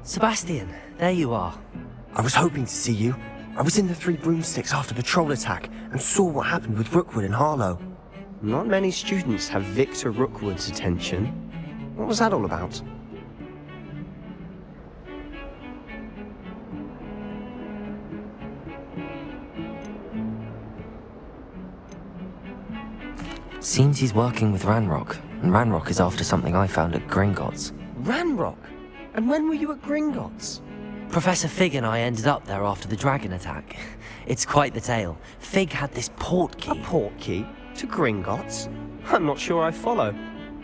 Sebastian, there you are. I was hoping to see you. I was in the Three Broomsticks after the troll attack and saw what happened with Rookwood and Harlow. Not many students have Victor Rookwood's attention. What was that all about? Seems he's working with Ranrock, and Ranrock is after something I found at Gringotts. Ranrock? And when were you at Gringotts? Professor Fig and I ended up there after the dragon attack. It's quite the tale. Fig had this port key. A port key? To Gringotts? I'm not sure I follow.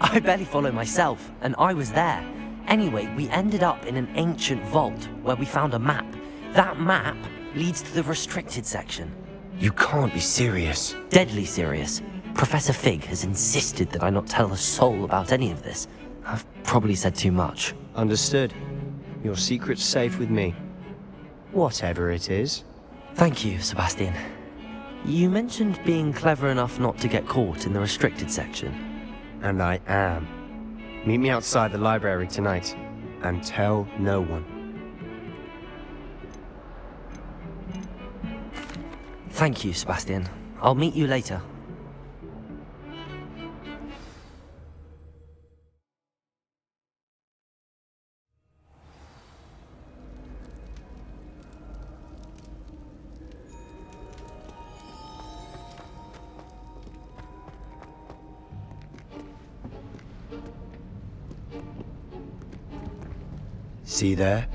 I barely follow myself, and I was there. Anyway, we ended up in an ancient vault where we found a map. That map leads to the restricted section. You can't be serious. Deadly serious. Professor Fig has insisted that I not tell a soul about any of this. I've probably said too much. Understood. Your secret's safe with me. Whatever it is. Thank you, Sebastian. You mentioned being clever enough not to get caught in the restricted section. And I am. Meet me outside the library tonight, and tell no one. Thank you, Sebastian. I'll meet you later. See there?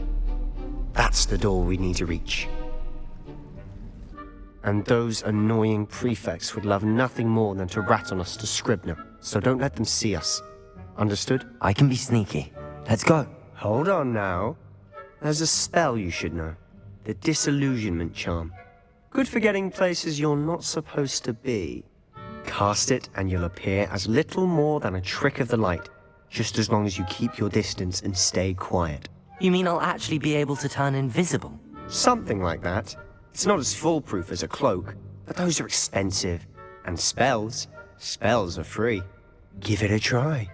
That's the door we need to reach. And those annoying prefects would love nothing more than to rat on us to Scribner, so don't let them see us. Understood? I can be sneaky. Let's go. Hold on now. There's a spell you should know. The Disillusionment Charm. Good for getting places you're not supposed to be. Cast it and you'll appear as little more than a trick of the light, just as long as you keep your distance and stay quiet. You mean I'll actually be able to turn invisible? Something like that. It's not as foolproof as a cloak, but those are expensive. And spells are free. Give it a try.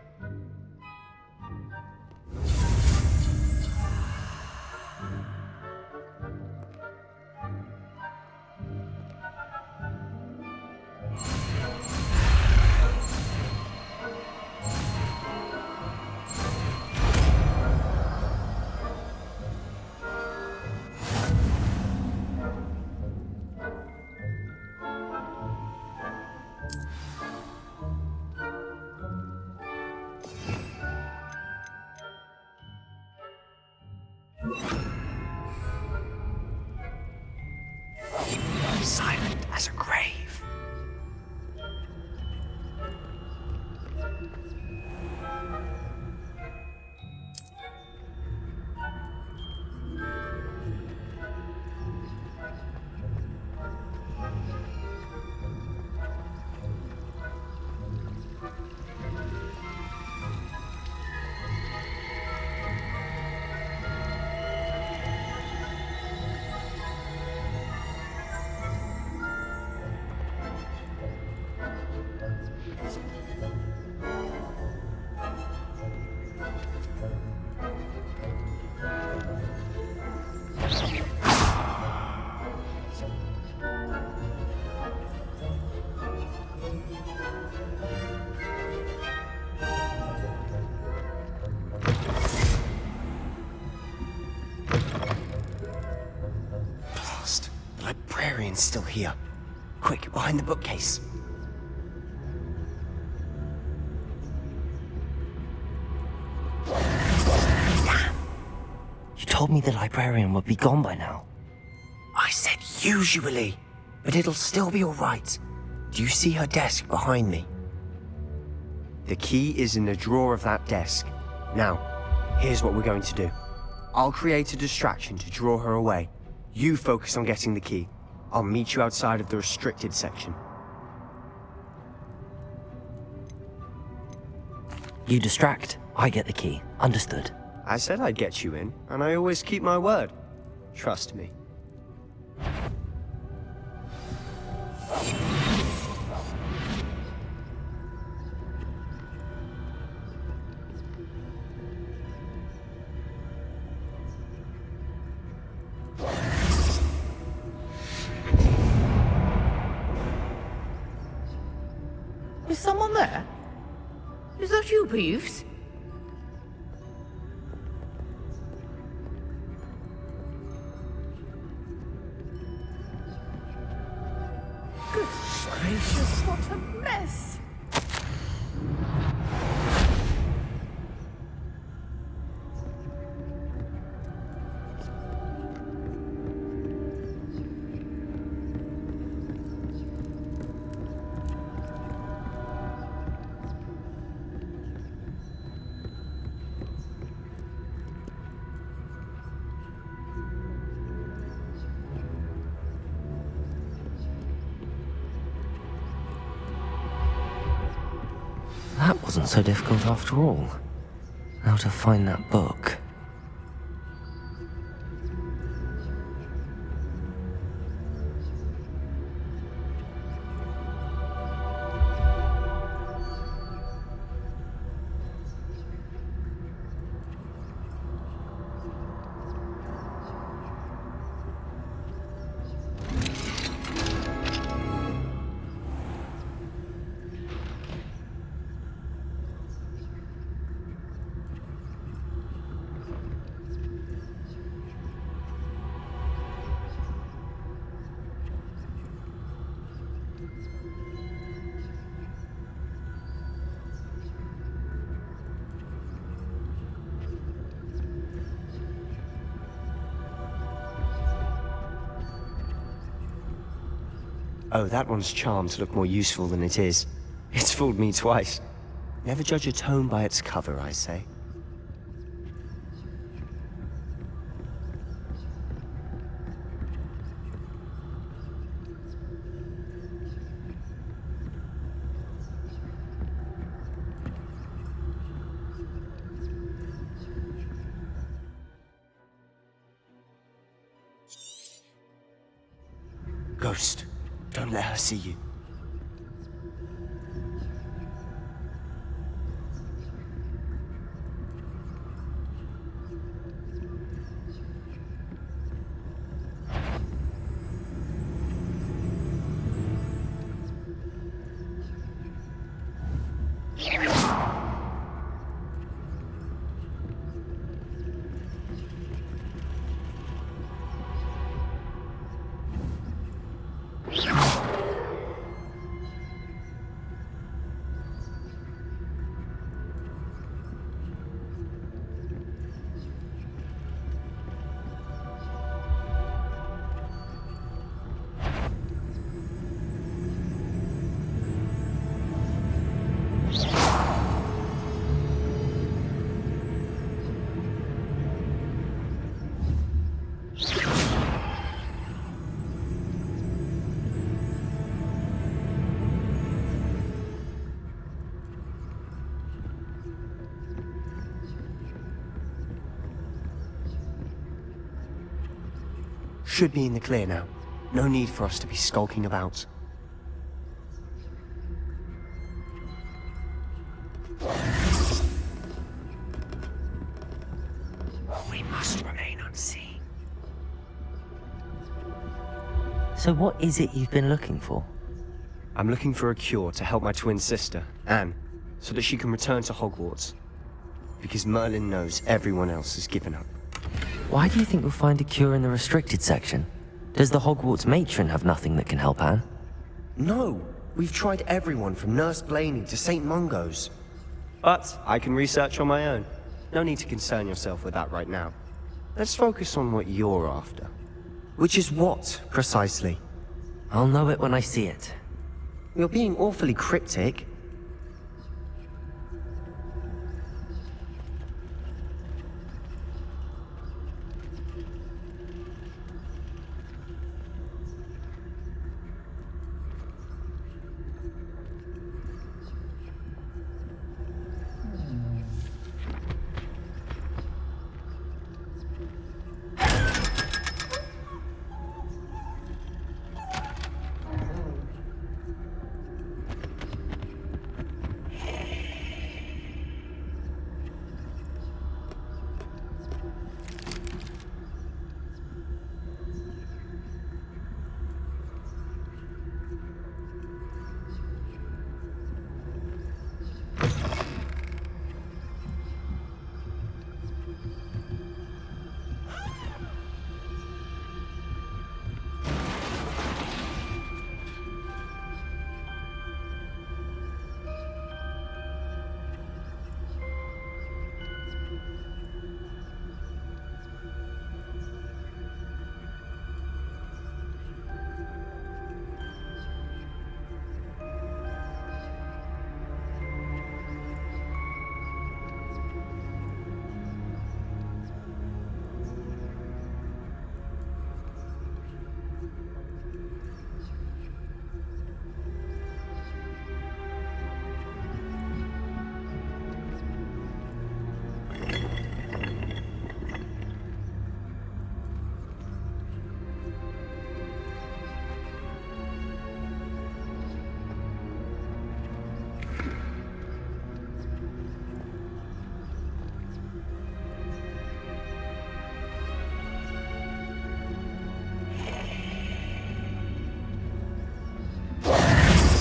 Silent as a grave. Librarian's still here. Quick, behind the bookcase. You told me the librarian would be gone by now. I said usually, but it'll still be all right. Do you see her desk behind me? The key is in the drawer of that desk. Now, here's what we're going to do. I'll create a distraction to draw her away. You focus on getting the key. I'll meet you outside of the restricted section. You distract, I get the key. Understood. I said I'd get you in, and I always keep my word. Trust me. Is someone there? Is that you, Peeves? Good gracious, what a mess! That wasn't so difficult after all. How to find that book. Oh, that one's charmed to look more useful than it is. It's fooled me twice. Never judge a tome by its cover, I say. Ghost, don't let her see you. Should be in the clear now. No need for us to be skulking about. We must remain unseen. So what is it you've been looking for? I'm looking for a cure to help my twin sister, Anne, so that she can return to Hogwarts. Because Merlin knows everyone else has given up. Why do you think you'll find a cure in the restricted section? Does the Hogwarts matron have nothing that can help Anne? No! We've tried everyone from Nurse Blaney to St. Mungo's. But I can research on my own. No need to concern yourself with that right now. Let's focus on what you're after. Which is what, precisely? I'll know it when I see it. You're being awfully cryptic.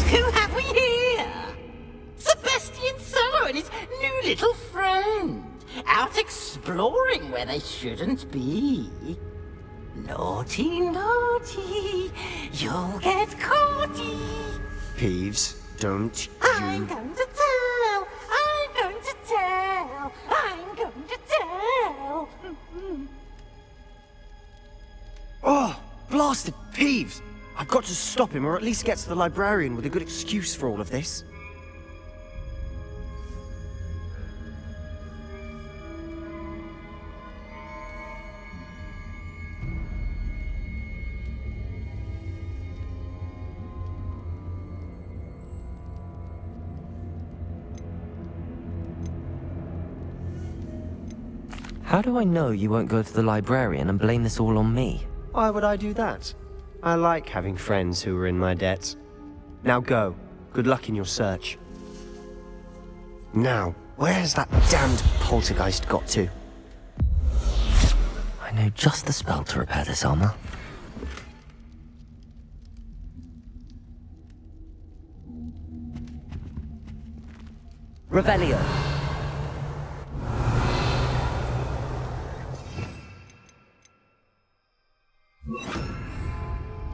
Who have we here? Sebastian Summer and his new little friend, out exploring where they shouldn't be. Naughty, naughty, you'll get caughty. Peeves, don't I'm you... going to tell, I'm going to tell, I'm going to tell. Oh, blasted Peeves! I've got to stop him, or at least get to the librarian with a good excuse for all of this. How do I know you won't go to the librarian and blame this all on me? Why would I do that? I like having friends who are in my debt. Now go. Good luck in your search. Now, where's that damned poltergeist got to? I know just the spell to repair this armor. Revelio.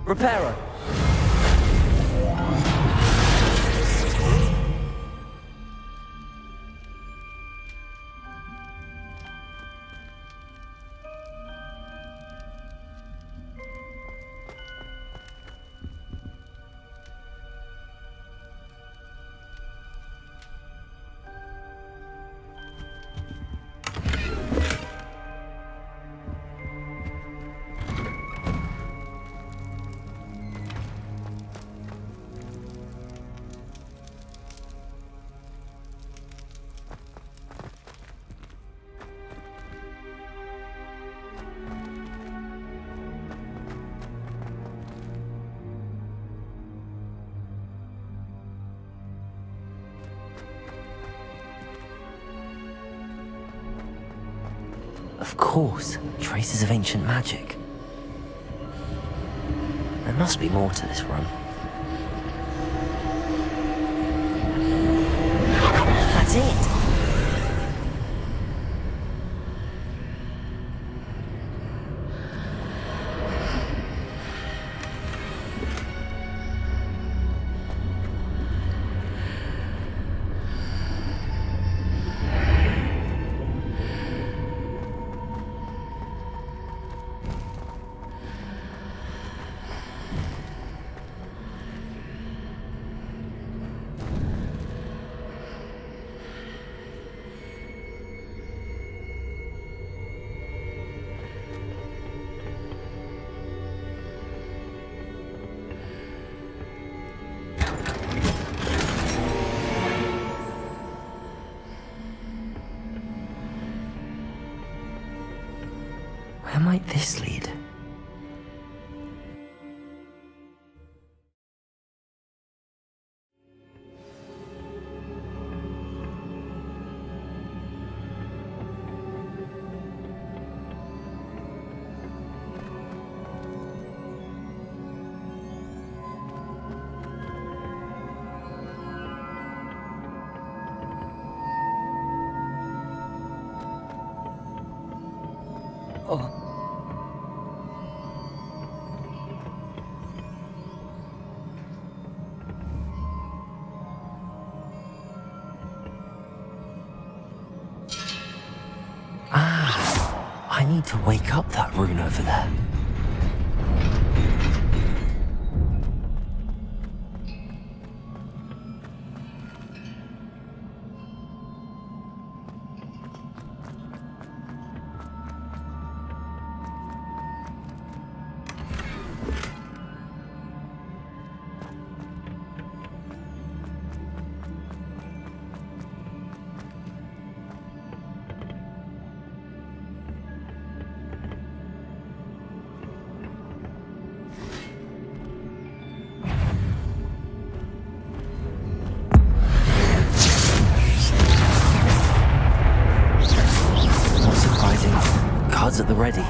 Reparo. Of course, traces of ancient magic. There must be more to this run. That's it! Where might this lead? Oh. I need to wake up that rune over there. Cards at the ready.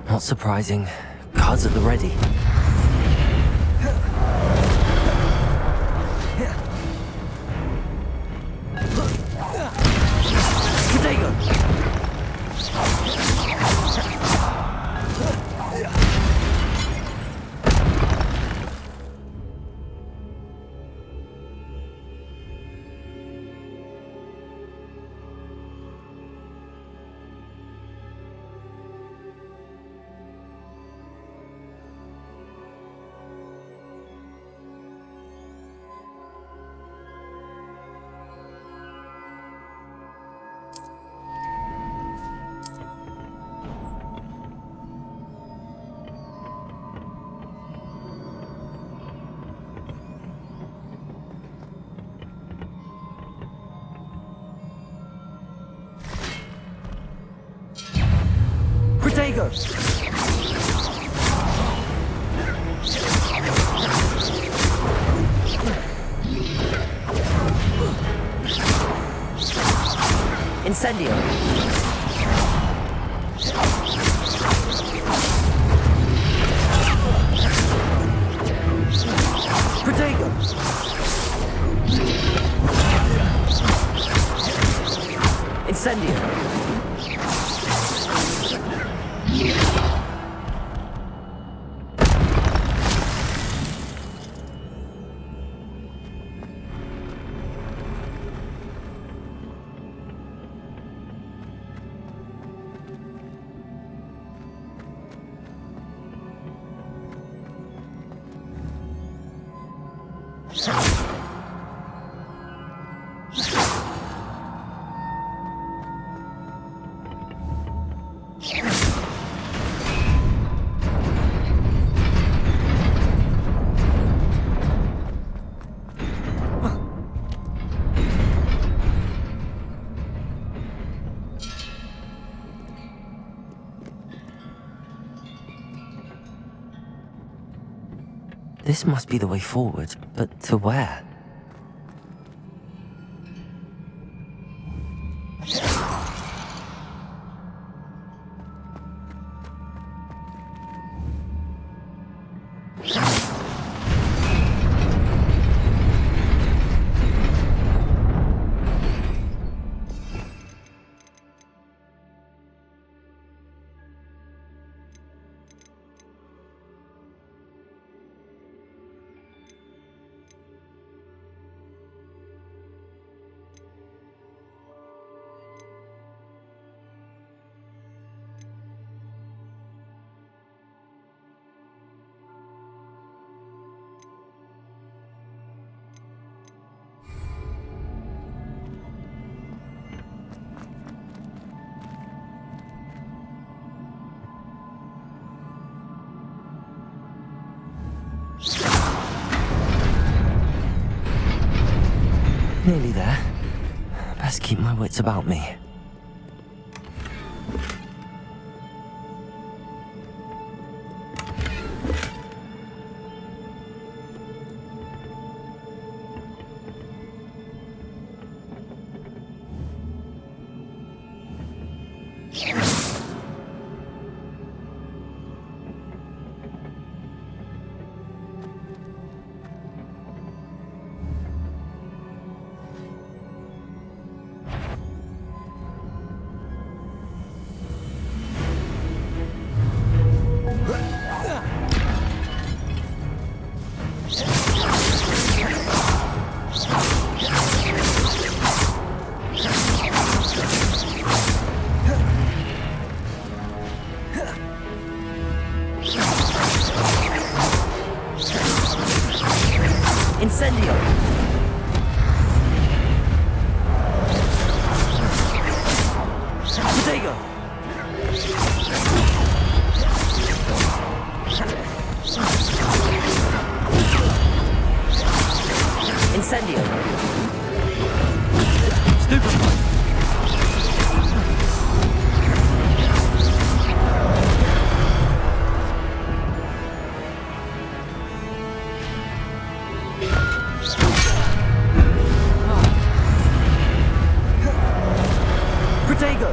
Not surprising. Cards at the ready. Potato! Protego! Incendio! Protego! Incendio! This must be the way forward, but to where? Nearly there. Best keep my wits about me. Incendio! Protego! Incendio! Stupefy! Protego!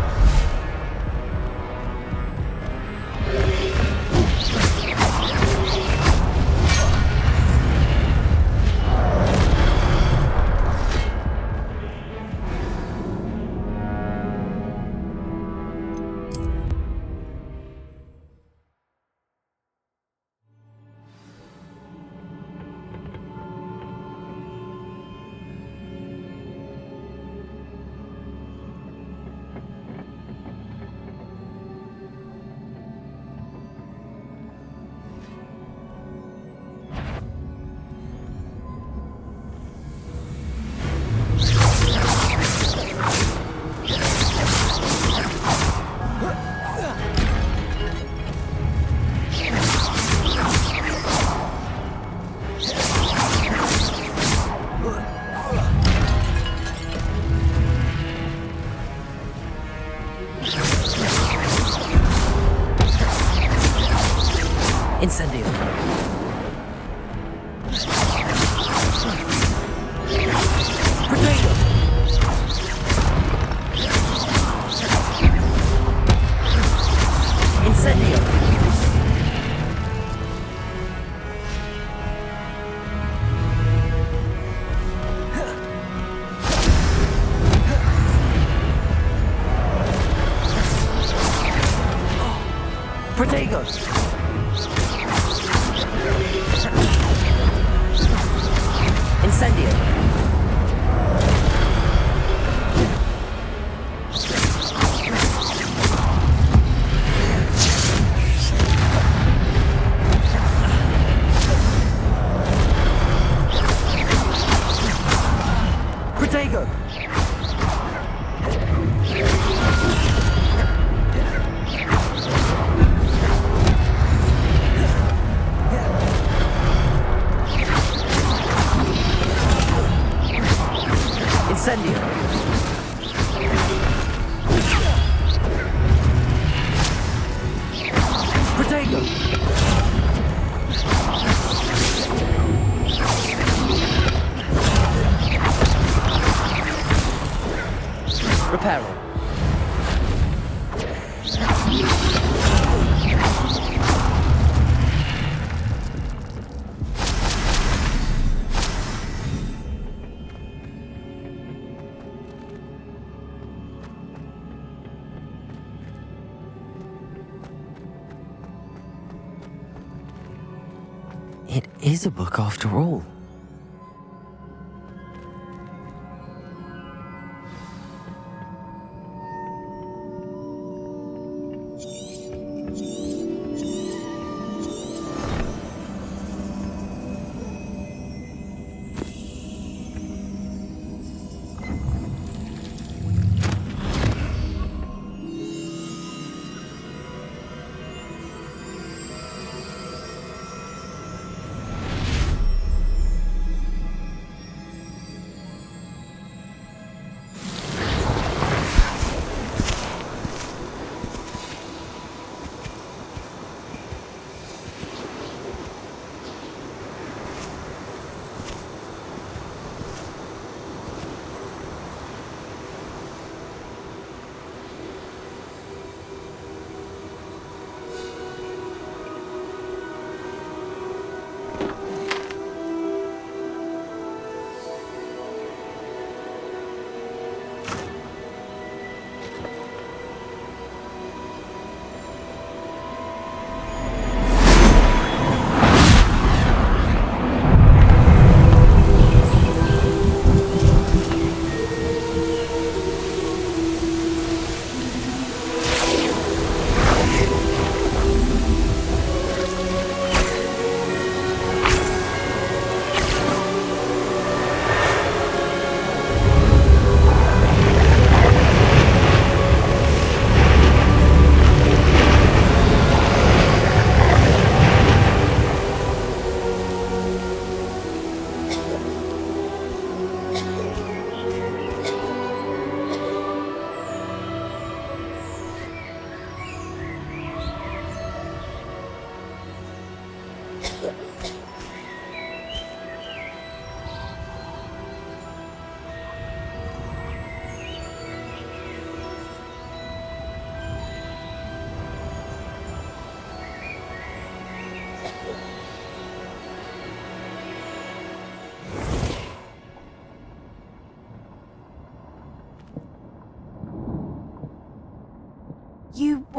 Incendio! Protego! Incendio! Protego! Incendio! Protego! Incendio! Protego! Reparo! It is a book after all.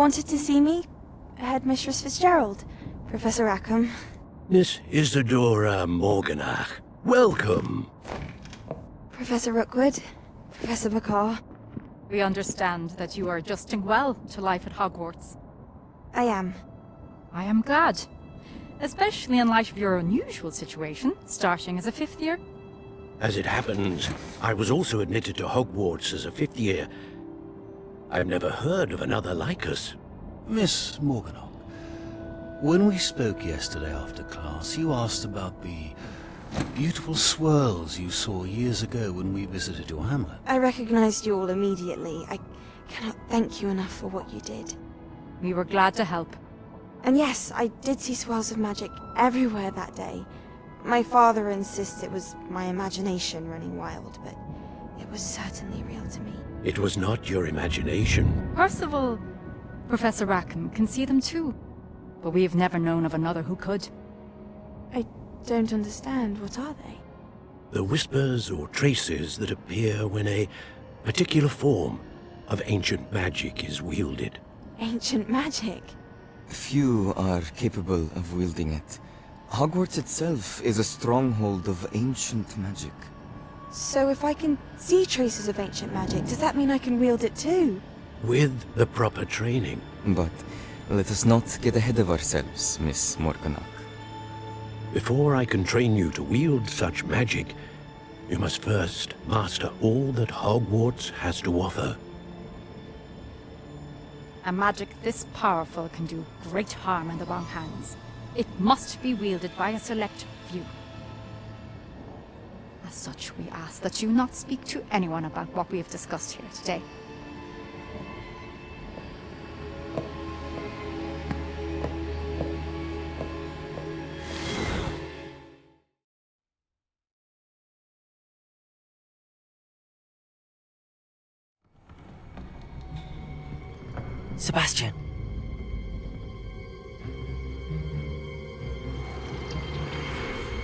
wanted to see me? Headmistress Fitzgerald, Professor Rackham. Miss Isadora Morganach. Welcome. Professor Rookwood, Professor Bakar. We understand that you are adjusting well to life at Hogwarts. I am. I am glad. Especially in light of your unusual situation, starting as a 5th year. As it happens, I was also admitted to Hogwarts as a 5th year. I've never heard of another like us. Miss Morganach, when we spoke yesterday after class, you asked about the beautiful swirls you saw years ago when we visited your hamlet. I recognized you all immediately. I cannot thank you enough for what you did. We were glad to help. And yes, I did see swirls of magic everywhere that day. My father insists it was my imagination running wild, but it was certainly real to me. It was not your imagination. Percival, Professor Rackham can see them too. But we have never known of another who could. I don't understand. What are they? The whispers or traces that appear when a particular form of ancient magic is wielded. Ancient magic? Few are capable of wielding it. Hogwarts itself is a stronghold of ancient magic. So if I can see traces of ancient magic, does that mean I can wield it too? With the proper training. But let us not get ahead of ourselves, Miss Morganach. Before I can train you to wield such magic, you must first master all that Hogwarts has to offer. A magic this powerful can do great harm in the wrong hands. It must be wielded by a select few. As such, we ask that you not speak to anyone about what we have discussed here today. Sebastian.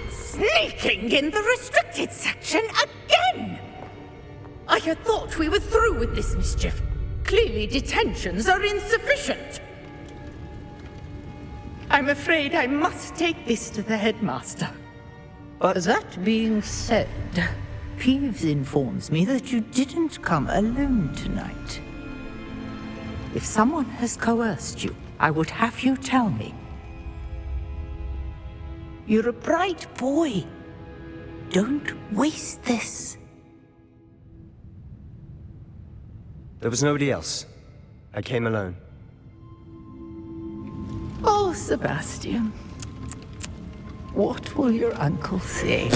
Sneaking in the restricted section again! I had thought we were through with this mischief. Clearly detentions are insufficient. I'm afraid I must take this to the headmaster. But that being said, Peeves informs me that you didn't come alone tonight. If someone has coerced you, I would have you tell me. You're a bright boy. Don't waste this. There was nobody else. I came alone. Oh, Sebastian. What will your uncle say?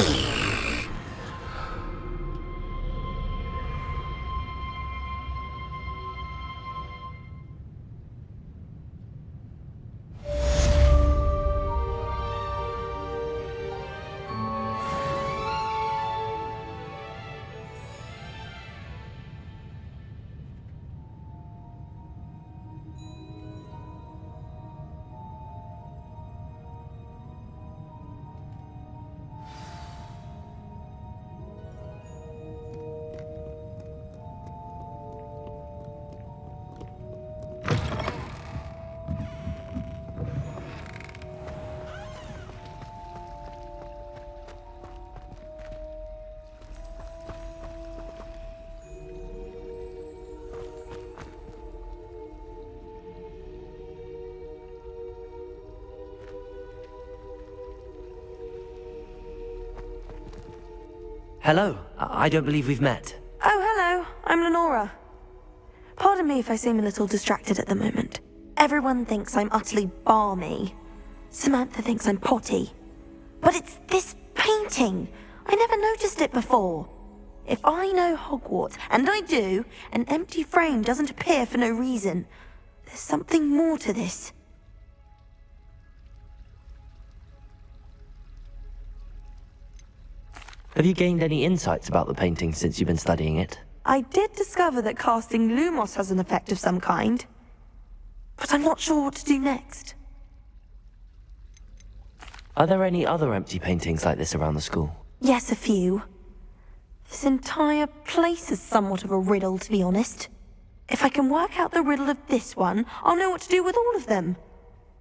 Hello. I don't believe we've met. Oh, hello. I'm Lenora. Pardon me if I seem a little distracted at the moment. Everyone thinks I'm utterly balmy. Samantha thinks I'm potty. But it's this painting. I never noticed it before. If I know Hogwarts, and I do, an empty frame doesn't appear for no reason. There's something more to this. Have you gained any insights about the painting since you've been studying it? I did discover that casting Lumos has an effect of some kind. But I'm not sure what to do next. Are there any other empty paintings like this around the school? Yes, a few. This entire place is somewhat of a riddle, to be honest. If I can work out the riddle of this one, I'll know what to do with all of them.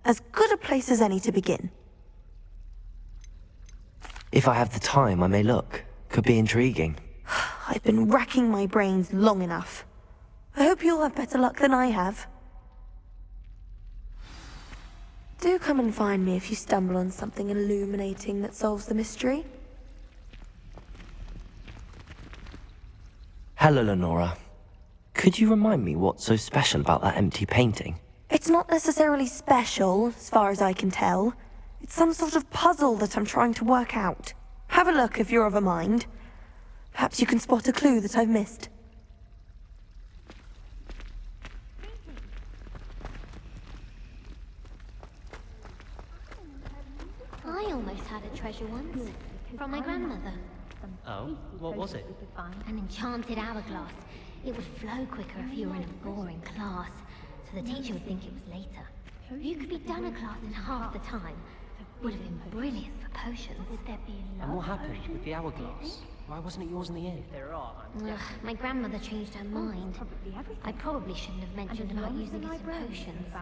As good a place as any to begin. If I have the time, I may look. Could be intriguing. I've been racking my brains long enough. I hope you'll have better luck than I have. Do come and find me if you stumble on something illuminating that solves the mystery. Hello, Lenora. Could you remind me what's so special about that empty painting? It's not necessarily special, as far as I can tell. It's some sort of puzzle that I'm trying to work out. Have a look if you're of a mind. Perhaps you can spot a clue that I've missed. I almost had a treasure once. From my grandmother. Oh? What was it? An enchanted hourglass. It would flow quicker if you were in a boring class, so the teacher would think it was later. You could be done a class in half the time. Would have been brilliant for potions. And what happened with the hourglass? Why wasn't it yours in the end? Ugh, my grandmother changed her mind. I probably shouldn't have mentioned about using it in potions.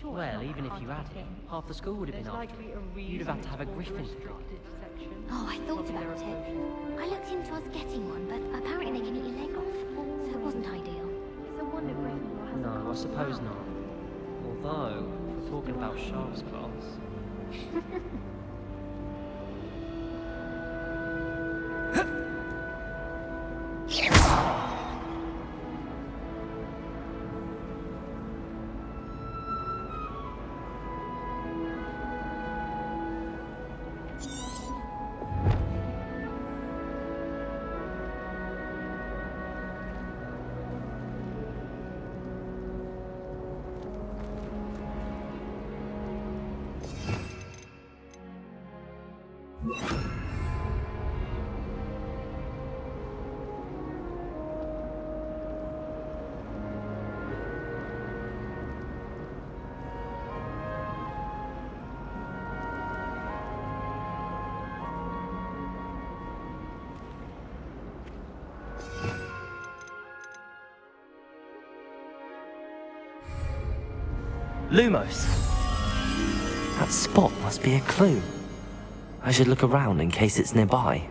Well, even if you had it, half the school would have been after you. You'd have had to have a griffin to guard it. Oh, I thought about it. I looked into us getting one, but apparently they can eat your leg off, so it wasn't ideal. No, I suppose not. Although, if we're talking about Charles' class... Lumos! That spot must be a clue. I should look around in case it's nearby.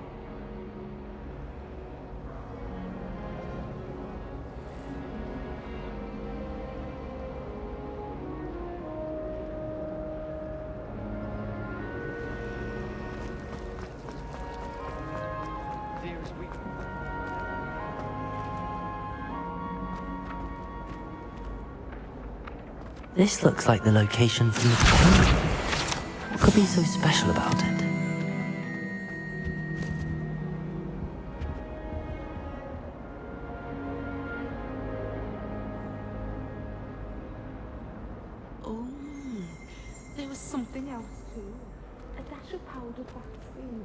This looks like the location from the painting. What could be so special about it? Oh, there was something else too. A dash of powdered vaccine.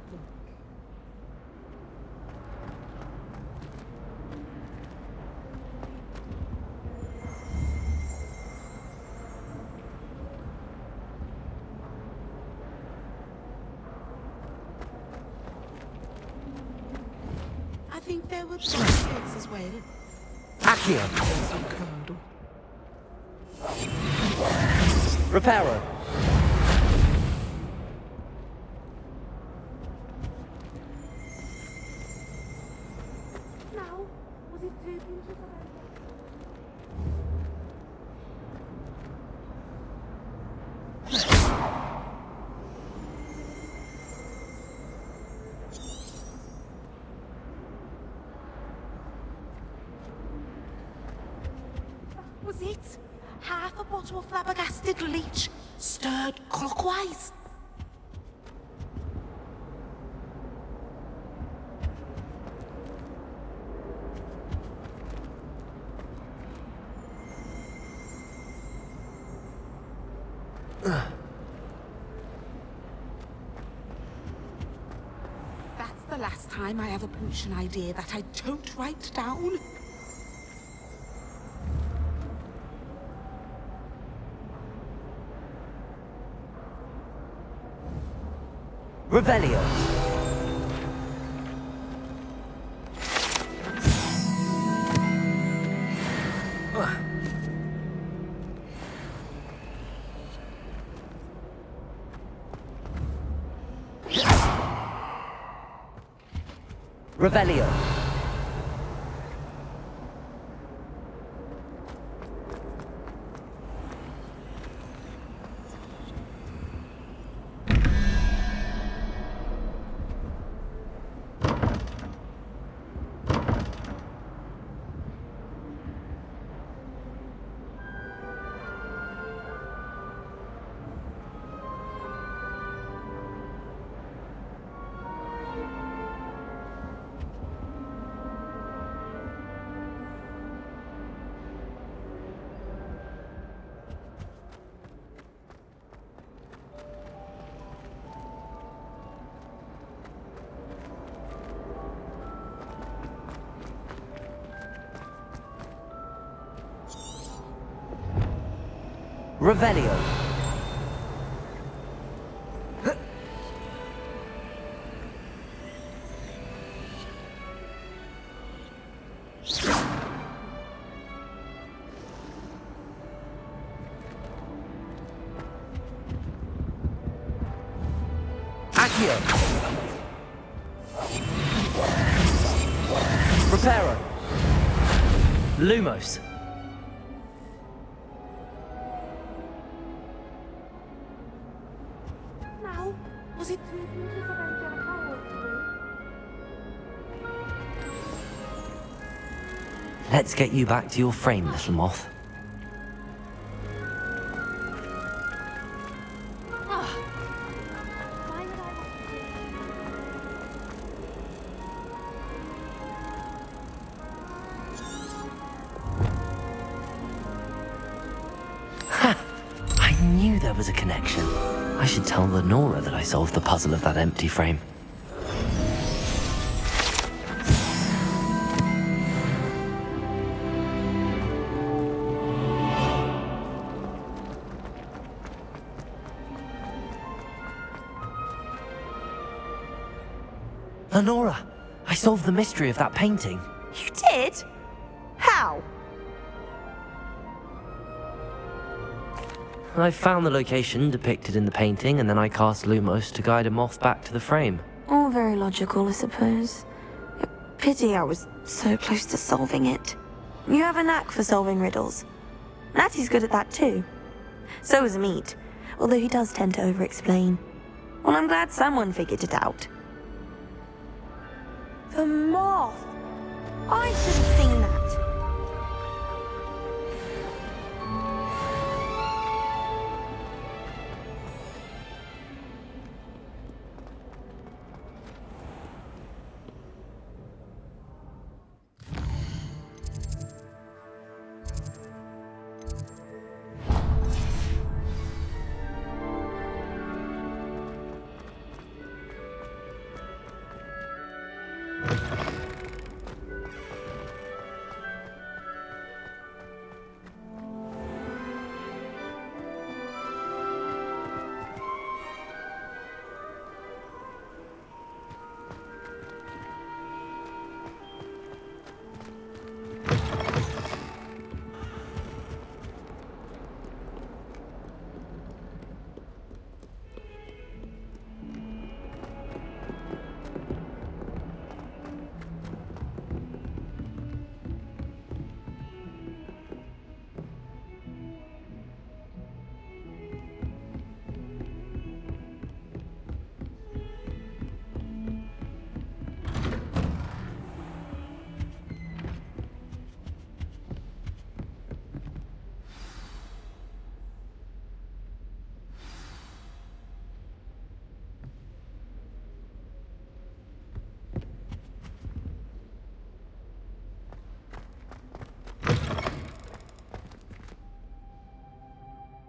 I think there were blankets as well. Accio! Some candle. Reparo! Now, was it 2 inches of was it? Half a bottle of flabbergasted leech, stirred clockwise. That's the last time I have a potion idea that I don't write down. Revelio! Revelio. Revelio. Accio. Reparo. Lumos. Now, was it too much of a power? Let's get you back to your frame, little moth. I knew there was a connection. I should tell Lenora that I solved the puzzle of that empty frame. Lenora, I solved the mystery of that painting. You did? How? I found the location depicted in the painting, and then I cast Lumos to guide a moth back to the frame. All very logical, I suppose. Pity I was so close to solving it. You have a knack for solving riddles. Natty's good at that too. So is Meat, although he does tend to over-explain. Well, I'm glad someone figured it out. The moth! I should have seen that.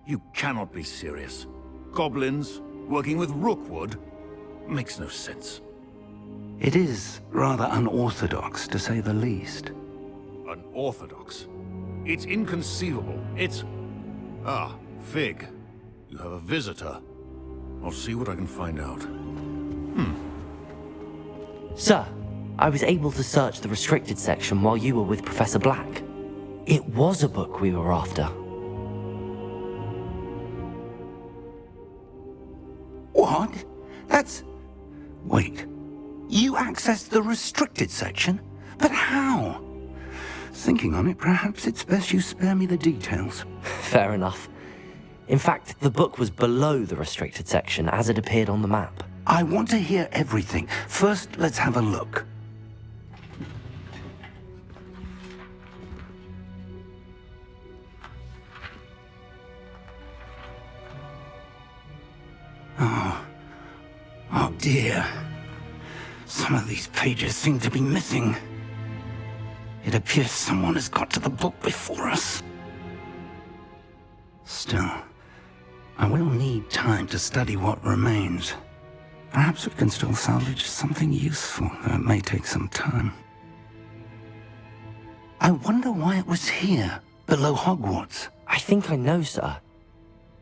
You cannot be serious. Goblins working with Rookwood? Makes no sense. It is rather unorthodox, to say the least. Unorthodox? It's inconceivable. It's... Ah, Fig. You have a visitor. I'll see what I can find out. Sir, I was able to search the restricted section while you were with Professor Black. It was a book we were after. What? That's... Wait. You accessed the restricted section? But how? Thinking on it, perhaps it's best you spare me the details. Fair enough. In fact, the book was below the restricted section as it appeared on the map. I want to hear everything. First, let's have a look. Oh dear. Some of these pages seem to be missing. It appears someone has got to the book before us. Still, I will need time to study what remains. Perhaps we can still salvage something useful, though it may take some time. I wonder why it was here, below Hogwarts. I think I know, sir.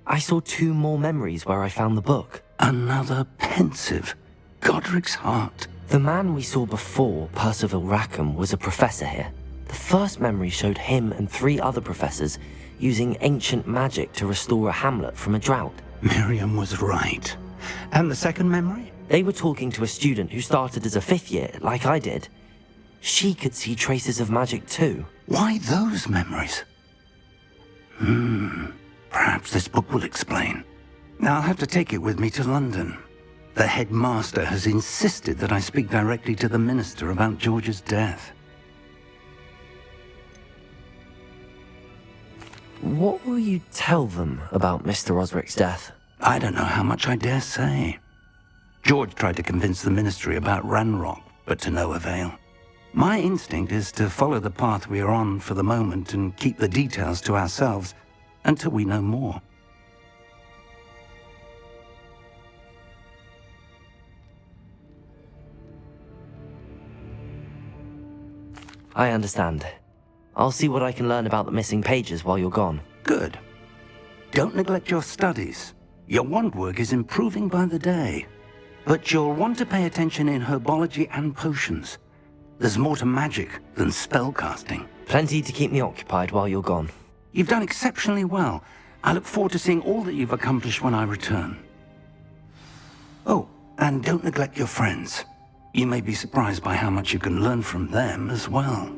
I saw 2 more memories where I found the book. Another pensive. Godric's heart. The man we saw before, Percival Rackham, was a professor here. The first memory showed him and 3 other professors using ancient magic to restore a hamlet from a drought. Miriam was right. And the second memory? They were talking to a student who started as a 5th year, like I did. She could see traces of magic too. Why those memories? Perhaps this book will explain. Now I'll have to take it with me to London. The headmaster has insisted that I speak directly to the minister about George's death. What will you tell them about Mr. Osric's death? I don't know how much I dare say. George tried to convince the ministry about Ranrock, but to no avail. My instinct is to follow the path we are on for the moment and keep the details to ourselves until we know more. I understand. I'll see what I can learn about the missing pages while you're gone. Good. Don't neglect your studies. Your wand work is improving by the day. But you'll want to pay attention in herbology and potions. There's more to magic than spellcasting. Plenty to keep me occupied while you're gone. You've done exceptionally well. I look forward to seeing all that you've accomplished when I return. Oh, and don't neglect your friends. You may be surprised by how much you can learn from them as well.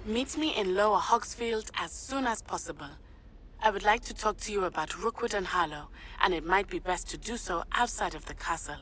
Meet me in Lower Hogsfield as soon as possible. I would like to talk to you about Rookwood and Harlow, and it might be best to do so outside of the castle.